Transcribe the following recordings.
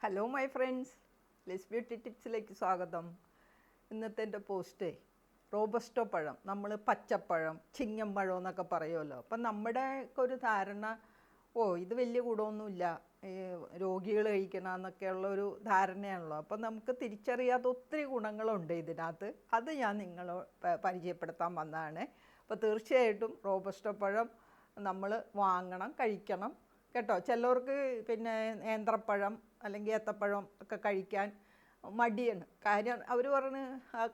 Hello my friends, ലെസ് beauty ടിപ്സിലേക്ക് സ്വാഗതം. ഇന്നത്തെ എൻ്റെ പോസ്റ്റ് റോബസ്റ്റോ പഴം, നമ്മൾ പച്ചപ്പഴം, ചിങ്ങം പഴം എന്നൊക്കെ പറയുമല്ലോ. അപ്പം നമ്മുടെ ഒരു ധാരണ, ഇത് വലിയ ഗുണമൊന്നുമില്ല, രോഗികൾ കഴിക്കണമെന്നൊക്കെയുള്ള ഒരു ധാരണയാണല്ലോ. അപ്പം നമുക്ക് തിരിച്ചറിയാത്ത ഒത്തിരി ഗുണങ്ങളുണ്ട് ഇതിനകത്ത്. അത് ഞാൻ നിങ്ങളെ പരിചയപ്പെടുത്താൻ വന്നതാണ്. അപ്പോൾ തീർച്ചയായിട്ടും റോബസ്റ്റോ പഴം നമ്മൾ വാങ്ങണം, കഴിക്കണം കേട്ടോ. ചിലവർക്ക് പിന്നെ നേന്ത്രപ്പഴം അല്ലെങ്കിൽ ഏത്തപ്പഴം ഒക്കെ കഴിക്കാൻ മടിയാണ്. കാര്യം അവർ പറഞ്ഞ്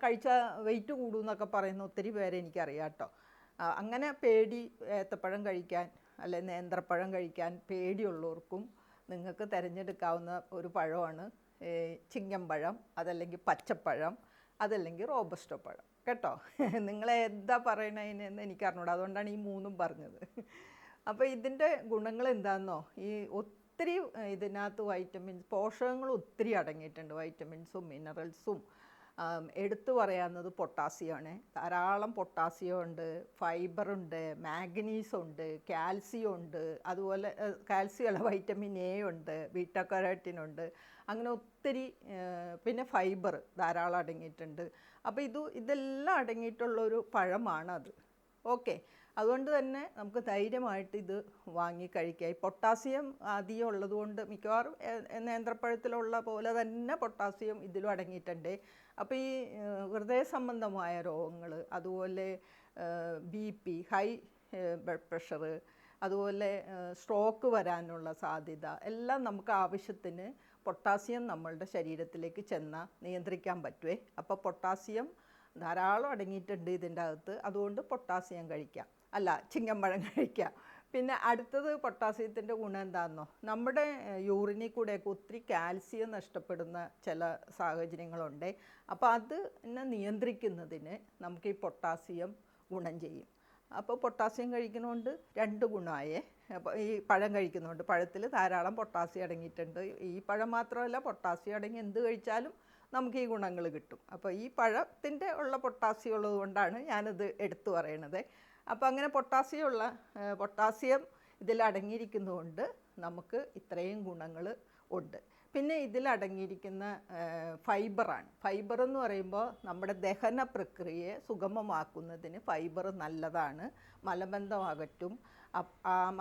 കഴിച്ചാൽ വെയിറ്റ് കൂടും എന്നൊക്കെ പറയുന്ന ഒത്തിരി പേരെ എനിക്കറിയാം കേട്ടോ. അങ്ങനെ പേടി, ഏത്തപ്പഴം കഴിക്കാൻ അല്ലെങ്കിൽ നേന്ത്രപ്പഴം കഴിക്കാൻ പേടിയുള്ളവർക്കും നിങ്ങൾക്ക് തിരഞ്ഞെടുക്കാവുന്ന ഒരു പഴമാണ് ചിങ്ങം പഴം, അതല്ലെങ്കിൽ പച്ചപ്പഴം, അതല്ലെങ്കിൽ റോബസ്റ്റോ പഴം കേട്ടോ. നിങ്ങളെ എന്താ പറയണതിനെന്ന് എനിക്കറിഞ്ഞൂടാ, അതുകൊണ്ടാണ് ഈ മൂന്നും പറഞ്ഞത്. അപ്പോൾ ഇതിൻ്റെ ഗുണങ്ങൾ എന്താണെന്നോ, ഈ ഒത്തിരി ഇതിനകത്ത് വൈറ്റമിൻസ്, പോഷകങ്ങൾ ഒത്തിരി അടങ്ങിയിട്ടുണ്ട്. വൈറ്റമിൻസും മിനറൽസും. എടുത്തു പറയാവുന്നത് പൊട്ടാസ്യമാണ്. ധാരാളം പൊട്ടാസ്യം ഉണ്ട്, ഫൈബറുണ്ട്, മാഗ്നീസ് ഉണ്ട്, കാൽസ്യം ഉണ്ട്, അതുപോലെ കാൽസ്യമല്ല, വൈറ്റമിൻ എ ഉണ്ട്, ബീറ്റാ കരോട്ടിൻ ഉണ്ട്. അങ്ങനെ ഒത്തിരി, പിന്നെ ഫൈബർ ധാരാളം അടങ്ങിയിട്ടുണ്ട്. അപ്പോൾ ഇതെല്ലാം അടങ്ങിയിട്ടുള്ളൊരു പഴമാണത്. ഓക്കെ, അതുകൊണ്ട് തന്നെ നമുക്ക് ധൈര്യമായിട്ട് ഇത് വാങ്ങി കഴിക്കാം. ഈ പൊട്ടാസ്യം അധികം ഉള്ളതുകൊണ്ട് മിക്കവാറും നേന്ത്രപ്പഴത്തിലുള്ള പോലെ തന്നെ പൊട്ടാസ്യം ഇതിലും അടങ്ങിയിട്ടുണ്ട്. അപ്പോൾ ഈ ഹൃദയ സംബന്ധമായ രോഗങ്ങൾ, അതുപോലെ BP, ഹൈ ബ്ലഡ് പ്രഷർ, അതുപോലെ സ്ട്രോക്ക് വരാനുള്ള സാധ്യത എല്ലാം നമുക്ക് ആവശ്യത്തിന് പൊട്ടാസ്യം നമ്മളുടെ ശരീരത്തിലേക്ക് ചെന്നാൽ നിയന്ത്രിക്കാൻ പറ്റുമേ. അപ്പോൾ പൊട്ടാസ്യം ധാരാളം അടങ്ങിയിട്ടുണ്ട് ഇതിൻ്റെ അകത്ത്. അതുകൊണ്ട് പൊട്ടാസ്യം കഴിക്കാം, അല്ല ചിങ്ങമ്പഴം കഴിക്കാം. പിന്നെ അടുത്തത് പൊട്ടാസ്യത്തിൻ്റെ ഗുണം എന്താണെന്നോ, നമ്മുടെ യൂറിനിൽ കൂടെയൊക്കെ ഒത്തിരി കാൽസ്യം നഷ്ടപ്പെടുന്ന ചില സാഹചര്യങ്ങളുണ്ട്. അപ്പോൾ അതിനെ നിയന്ത്രിക്കുന്നതിന് നമുക്ക് ഈ പൊട്ടാസ്യം ഗുണം ചെയ്യും. അപ്പോൾ പൊട്ടാസ്യം കഴിക്കുന്നതുകൊണ്ട് രണ്ട് ഗുണമായേ. അപ്പോൾ ഈ പഴം കഴിക്കുന്നതുകൊണ്ട്, പഴത്തിൽ ധാരാളം പൊട്ടാസ്യം അടങ്ങിയിട്ടുണ്ട്. ഈ പഴം മാത്രമല്ല, പൊട്ടാസ്യം അടങ്ങി എന്ത് കഴിച്ചാലും നമുക്ക് ഈ ഗുണങ്ങൾ കിട്ടും. അപ്പോൾ ഈ പഴത്തിൻ്റെ ഉള്ള പൊട്ടാസ്യം ഉള്ളത് കൊണ്ടാണ് ഞാനിത് എടുത്തു പറയണത്. അപ്പോൾ അങ്ങനെ പൊട്ടാസ്യം ഇതിലടങ്ങിയിരിക്കുന്നതുകൊണ്ട് നമുക്ക് ഇത്രയും ഗുണങ്ങൾ ഉണ്ട്. പിന്നെ ഇതിലടങ്ങിയിരിക്കുന്ന ഫൈബറാണ്. ഫൈബർ എന്ന് പറയുമ്പോൾ നമ്മുടെ ദഹന പ്രക്രിയയെ സുഗമമാക്കുന്നതിന് ഫൈബർ നല്ലതാണ്. മലബന്ധം അകറ്റും.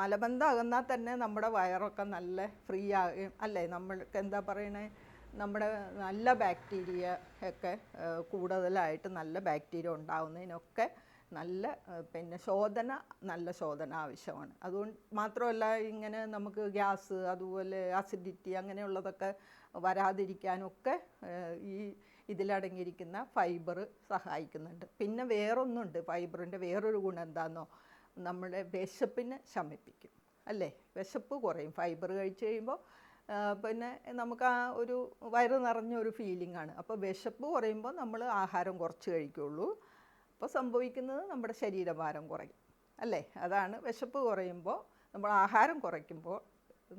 മലബന്ധം അകന്നാൽ തന്നെ നമ്മുടെ വയറൊക്കെ നല്ല ഫ്രീ ആകും, അല്ലേ? നമ്മൾക്ക് എന്താ പറയണേ, നമ്മുടെ നല്ല ബാക്ടീരിയ ഒക്കെ കൂടുതലായിട്ട് നല്ല ബാക്ടീരിയ ഉണ്ടാകുന്നതിനൊക്കെ നല്ല നല്ല ശോധന ആവശ്യമാണ്. അതുകൊണ്ട് മാത്രമല്ല, ഇങ്ങനെ നമുക്ക് ഗ്യാസ്, അതുപോലെ അസിഡിറ്റി അങ്ങനെയുള്ളതൊക്കെ വരാതിരിക്കാനൊക്കെ ഈ ഇതിലടങ്ങിയിരിക്കുന്ന ഫൈബർ സഹായിക്കുന്നുണ്ട്. പിന്നെ വേറൊന്നുണ്ട്, ഫൈബറിൻ്റെ വേറൊരു ഗുണം എന്താണെന്നോ, നമ്മുടെ വിശപ്പിനെ ശമിപ്പിക്കും, അല്ലേ? വിശപ്പ് കുറയും ഫൈബർ കഴിച്ച് കഴിയുമ്പോൾ. പിന്നെ നമുക്ക് ആ ഒരു വയറ് നിറഞ്ഞൊരു ഫീലിംഗ് ആണ്. അപ്പോൾ വിശപ്പ് കുറയുമ്പോൾ നമ്മൾ ആഹാരം കുറച്ച് കഴിക്കുള്ളൂ. അപ്പോൾ സംഭവിക്കുന്നത് നമ്മുടെ ശരീരഭാരം കുറയും, അല്ലേ? അതാണ് വിശപ്പ് കുറയുമ്പോൾ നമ്മൾ ആഹാരം കുറയ്ക്കുമ്പോൾ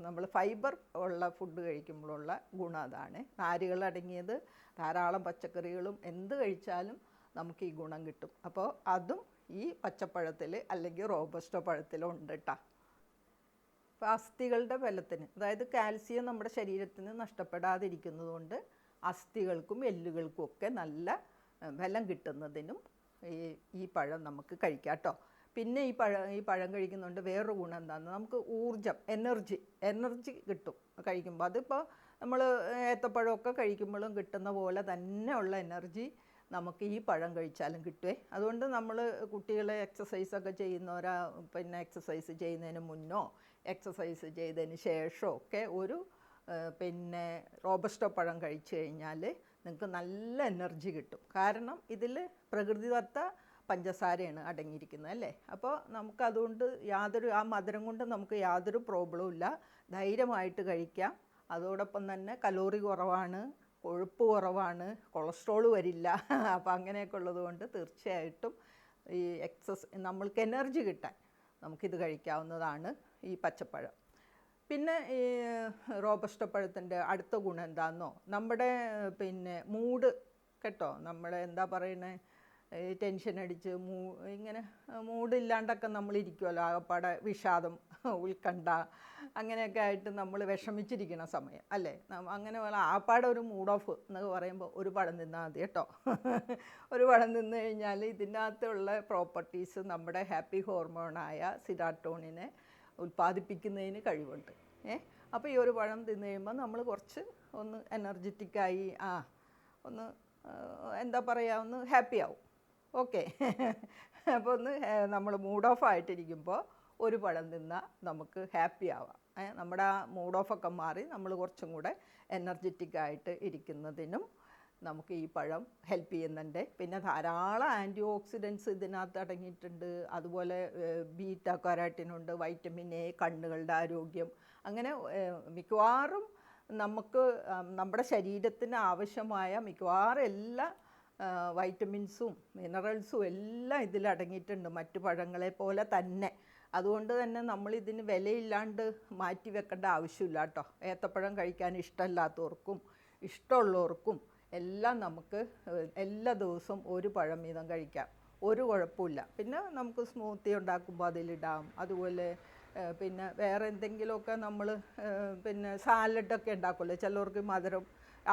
നമ്മൾ ഫൈബർ ഉള്ള ഫുഡ് കഴിക്കുമ്പോഴുള്ള ഗുണം അതാണ്. നാരുകൾ അടങ്ങിയത് ധാരാളം പച്ചക്കറികളും എന്ത് കഴിച്ചാലും നമുക്ക് ഈ ഗുണം കിട്ടും. അപ്പോൾ അതും ഈ പച്ചപ്പഴത്തിൽ അല്ലെങ്കിൽ റോബസ്റ്റോ പഴത്തിലും ഉണ്ട് കേട്ടോ. അപ്പോൾ അസ്ഥികളുടെ ബലത്തിന്, അതായത് കാൽസ്യം നമ്മുടെ ശരീരത്തിന് നഷ്ടപ്പെടാതിരിക്കുന്നതുകൊണ്ട് അസ്ഥികൾക്കും എല്ലുകൾക്കും ഒക്കെ നല്ല ബലം കിട്ടുന്നതിനും ഈ പഴം നമുക്ക് കഴിക്കാം കേട്ടോ. പിന്നെ ഈ പഴം കഴിക്കുന്നതുകൊണ്ട് വേറൊരു ഗുണം എന്താണെന്ന്, നമുക്ക് ഊർജം, എനർജി കിട്ടും കഴിക്കുമ്പോൾ. അതിപ്പോൾ നമ്മൾ ഏത്തപ്പഴമൊക്കെ കഴിക്കുമ്പോഴും കിട്ടുന്ന പോലെ തന്നെയുള്ള എനർജി നമുക്ക് ഈ പഴം കഴിച്ചാലും കിട്ടുമേ. അതുകൊണ്ട് നമ്മൾ കുട്ടികളെ എക്സസൈസൊക്കെ ചെയ്യുന്നവരാ, പിന്നെ എക്സസൈസ് ചെയ്യുന്നതിന് മുന്നോ എക്സസൈസ് ചെയ്തതിന് ശേഷമോ ഒക്കെ പിന്നെ റോബസ്റ്റോ പഴം കഴിച്ചു കഴിഞ്ഞാൽ നിങ്ങൾക്ക് നല്ല എനർജി കിട്ടും. കാരണം ഇതിൽ പ്രകൃതിദത്ത പഞ്ചസാരയാണ് അടങ്ങിയിരിക്കുന്നത്, അല്ലേ? അപ്പോൾ നമുക്കതുകൊണ്ട് ആ മധുരം കൊണ്ട് നമുക്ക് യാതൊരു പ്രോബ്ലവും ഇല്ല, ധൈര്യമായിട്ട് കഴിക്കാം. അതോടൊപ്പം തന്നെ കലോറി കുറവാണ്, കൊഴുപ്പ് കുറവാണ്, കൊളസ്ട്രോൾ വരില്ല. അപ്പോൾ അങ്ങനെയൊക്കെ ഉള്ളതുകൊണ്ട് തീർച്ചയായിട്ടും ഈ നമ്മൾക്ക് എനർജി കിട്ടാൻ നമുക്കിത് കഴിക്കാവുന്നതാണ്, ഈ പച്ചപ്പഴം. പിന്നെ ഈ റോബസ്റ്റോ പഴത്തിൻ്റെ അടുത്ത ഗുണം എന്താണെന്നോ, നമ്മുടെ പിന്നെ മൂഡ് കേട്ടോ, നമ്മൾ എന്താ പറയുന്നത്, ടെൻഷൻ അടിച്ച് ഇങ്ങനെ മൂഡില്ലാണ്ടൊക്കെ നമ്മളിരിക്കുമല്ലോ, ആകപ്പാടെ വിഷാദം, ഉത്കണ്ഠ അങ്ങനെയൊക്കെ ആയിട്ട് നമ്മൾ വിഷമിച്ചിരിക്കുന്ന സമയം അല്ലേ. അങ്ങനെ ആകപ്പാടെ ഒരു മൂഡ് ഓഫ് എന്നൊക്കെ പറയുമ്പോൾ ഒരു പഴം തിന്നാൽ മതി കേട്ടോ. ഒരു പഴം തിന്നു കഴിഞ്ഞാൽ ഇതിൻ്റെ അകത്തുള്ള പ്രോപ്പർട്ടീസ് നമ്മുടെ ഹാപ്പി ഹോർമോണായ സിറാട്ടോണിനെ ഉൽപ്പാദിപ്പിക്കുന്നതിന് കഴിവുണ്ട്. അപ്പോൾ ഈ ഒരു പഴം തിന്നു കഴിയുമ്പോൾ നമ്മൾ കുറച്ച് ഒന്ന് എനർജറ്റിക്കായി ഒന്ന് എന്താ പറയുക, ഒന്ന് ഹാപ്പി ആവും. ഓക്കെ. അപ്പോൾ ഒന്ന് നമ്മൾ മൂഡ് ഓഫ് ആയിട്ടിരിക്കുമ്പോൾ ഒരു പഴം തിന്നാൽ നമുക്ക് ഹാപ്പി ആവാം. നമ്മുടെ ആ മൂഡ് ഓഫൊക്കെ മാറി നമ്മൾ കുറച്ചും കൂടെ എനർജറ്റിക്കായിട്ട് ഇരിക്കുന്നതിനും നമുക്ക് ഈ പഴം ഹെൽപ്പ് ചെയ്യുന്നുണ്ട്. പിന്നെ ധാരാളം ആൻറ്റി ഓക്സിഡൻസ് ഇതിനകത്ത് അടങ്ങിയിട്ടുണ്ട്. അതുപോലെ ബീറ്റ കരോട്ടിനുണ്ട്, വൈറ്റമിൻ എ, കണ്ണുകളുടെ ആരോഗ്യം, അങ്ങനെ മിക്കവാറും നമുക്ക് നമ്മുടെ ശരീരത്തിന് ആവശ്യമായ മിക്കവാറും എല്ലാ വൈറ്റമിൻസും മിനറൽസും എല്ലാം ഇതിലടങ്ങിയിട്ടുണ്ട്, മറ്റു പഴങ്ങളെ പോലെ തന്നെ. അതുകൊണ്ട് തന്നെ നമ്മളിതിന് വിലയില്ലാണ്ട് മാറ്റി വെക്കേണ്ട ആവശ്യമില്ല കേട്ടോ. ഏത്തപ്പഴം കഴിക്കാൻ ഇഷ്ടമില്ലാത്തവർക്കും ഇഷ്ടമുള്ളവർക്കും എല്ലാം നമുക്ക് എല്ലാ ദിവസവും ഒരു പഴം വീതം കഴിക്കാം, ഒരു കുഴപ്പമില്ല. പിന്നെ നമുക്ക് സ്മൂത്തി ഉണ്ടാക്കുമ്പോൾ അതിലിടാം. അതുപോലെ പിന്നെ വേറെ എന്തെങ്കിലുമൊക്കെ നമ്മൾ പിന്നെ സാലഡൊക്കെ ഉണ്ടാക്കുമല്ലോ, ചിലവർക്ക് മധുരം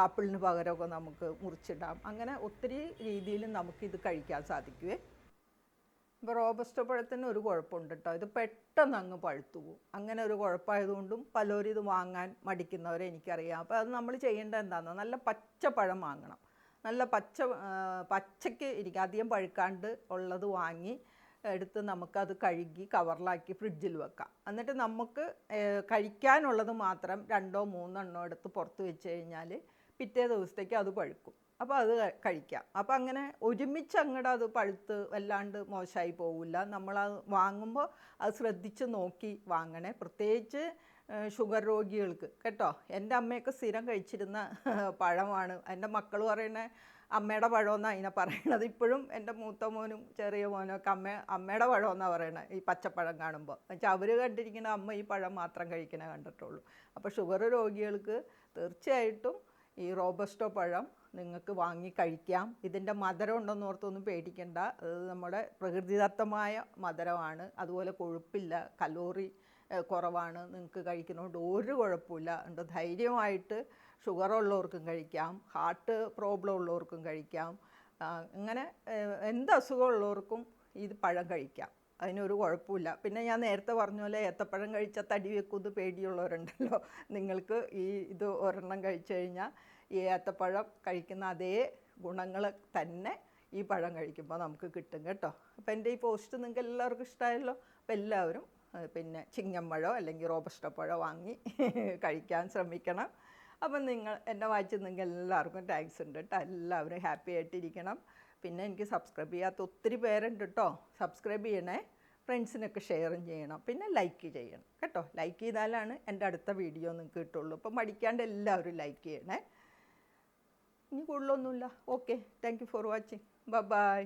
ആപ്പിളിന് പകരമൊക്കെ നമുക്ക് മുറിച്ചിടാം. അങ്ങനെ ഒത്തിരി രീതിയിൽ നമുക്കിത് കഴിക്കാൻ സാധിക്കുമേ. ഇപ്പോൾ റോബസ്റ്റോ പഴത്തിന് ഒരു കുഴപ്പമുണ്ട് കേട്ടോ, ഇത് പെട്ടെന്ന് അങ്ങ് പഴുത്തു പോകും. അങ്ങനെ ഒരു കുഴപ്പമായതുകൊണ്ടും പലരും ഇത് വാങ്ങാൻ മടിക്കുന്നവരെ എനിക്കറിയാം. അപ്പോൾ അത് നമ്മൾ ചെയ്യേണ്ടത് എന്താണെന്ന്, നല്ല പച്ച പഴം വാങ്ങണം. നല്ല പച്ചയ്ക്ക് ഇരിക്കുക, അധികം പഴുക്കാണ്ട് ഉള്ളത് വാങ്ങി എടുത്ത് നമുക്കത് കഴുകി കവറിലാക്കി ഫ്രിഡ്ജിൽ വെക്കാം. എന്നിട്ട് നമുക്ക് കഴിക്കാനുള്ളത് മാത്രം 2 or 3 എടുത്ത് പുറത്ത് വെച്ച് കഴിഞ്ഞാൽ പിറ്റേ ദിവസത്തേക്ക് അത് പഴുക്കും. അപ്പോൾ അത് കഴിക്കാം. അപ്പോൾ അങ്ങനെ ഒരുമിച്ച് അങ്ങോട്ട് അത് പഴുത്ത് വല്ലാണ്ട് മോശമായി പോവില്ല. നമ്മളത് വാങ്ങുമ്പോൾ അത് ശ്രദ്ധിച്ച് നോക്കി വാങ്ങണേ, പ്രത്യേകിച്ച് ഷുഗർ രോഗികൾക്ക് കേട്ടോ. എൻ്റെ അമ്മയൊക്കെ സ്ഥിരം കഴിച്ചിരുന്ന പഴമാണ്. എൻ്റെ മക്കൾ പറയണേ അമ്മയുടെ പഴമെന്നാണ് അതിനെ പറയണത്. ഇപ്പോഴും എൻ്റെ മൂത്ത മോനും ചെറിയ മോനും ഒക്കെ അമ്മയുടെ പഴമെന്നാണ് പറയണത് ഈ പച്ചപ്പഴം കാണുമ്പോൾ. എന്നുവെച്ചാൽ അവർ കണ്ടിരിക്കുന്ന അമ്മ ഈ പഴം മാത്രം കഴിക്കണേ കണ്ടിട്ടുള്ളൂ. അപ്പോൾ ഷുഗർ രോഗികൾക്ക് തീർച്ചയായിട്ടും ഈ റോബസ്റ്റോ പഴം നിങ്ങൾക്ക് വാങ്ങി കഴിക്കാം. ഇതിൻ്റെ മധുരം ഉണ്ടെന്ന് ഓർത്തൊന്നും പേടിക്കണ്ട, അത് നമ്മുടെ പ്രകൃതിദത്തമായ മധുരമാണ്. അതുപോലെ കൊഴുപ്പില്ല, കലോറി കുറവാണ്. നിങ്ങൾക്ക് കഴിക്കുന്നതുകൊണ്ട് ഒരു കുഴപ്പമില്ല. അതുകൊണ്ട് ധൈര്യമായിട്ട് ഷുഗർ ഉള്ളവർക്കും കഴിക്കാം, ഹാർട്ട് പ്രോബ്ലം ഉള്ളവർക്കും കഴിക്കാം, അങ്ങനെ എന്ത് അസുഖമുള്ളവർക്കും ഇത് പഴം കഴിക്കാം, അതിനൊരു കുഴപ്പമില്ല. പിന്നെ ഞാൻ നേരത്തെ പറഞ്ഞ പോലെ ഏത്തപ്പഴം കഴിച്ചാൽ തടി വെക്കുന്നത് പേടിയുള്ളവരുണ്ടല്ലോ, നിങ്ങൾക്ക് ഇത് ഒരെണ്ണം കഴിച്ചു കഴിഞ്ഞാൽ ഈ ഏത്തപ്പഴം കഴിക്കുന്ന അതേ ഗുണങ്ങൾ തന്നെ ഈ പഴം കഴിക്കുമ്പോൾ നമുക്ക് കിട്ടും കേട്ടോ. അപ്പോൾ എൻ്റെ ഈ പോസ്റ്റ് നിങ്ങൾക്ക് എല്ലാവർക്കും ഇഷ്ടമായല്ലോ. അപ്പോൾ എല്ലാവരും പിന്നെ ചിങ്ങമ്പഴമോ അല്ലെങ്കിൽ റോബസ്റ്റോ പഴം വാങ്ങി കഴിക്കാൻ ശ്രമിക്കണം. അപ്പം എന്നെ വായിച്ച് നിങ്ങൾക്ക് എല്ലാവർക്കും താങ്ക്സ് ഉണ്ട് കേട്ടോ. എല്ലാവരും ഹാപ്പി ആയിട്ടിരിക്കണം. പിന്നെ എനിക്ക് സബ്സ്ക്രൈബ് ചെയ്യാത്ത ഒത്തിരി പേരുണ്ട് കേട്ടോ. സബ്സ്ക്രൈബ് ചെയ്യണേ, ഫ്രണ്ട്സിനൊക്കെ ഷെയറും ചെയ്യണം, പിന്നെ ലൈക്ക് ചെയ്യണം കേട്ടോ. ലൈക്ക് ചെയ്താലാണ് എൻ്റെ അടുത്ത വീഡിയോ നിങ്ങൾക്ക് കിട്ടുള്ളൂ. അപ്പം മടിക്കാണ്ട് എല്ലാവരും ലൈക്ക് ചെയ്യണേ. ഇനി കൂടുതലൊന്നുമില്ല. Okay, thank you for watching. By.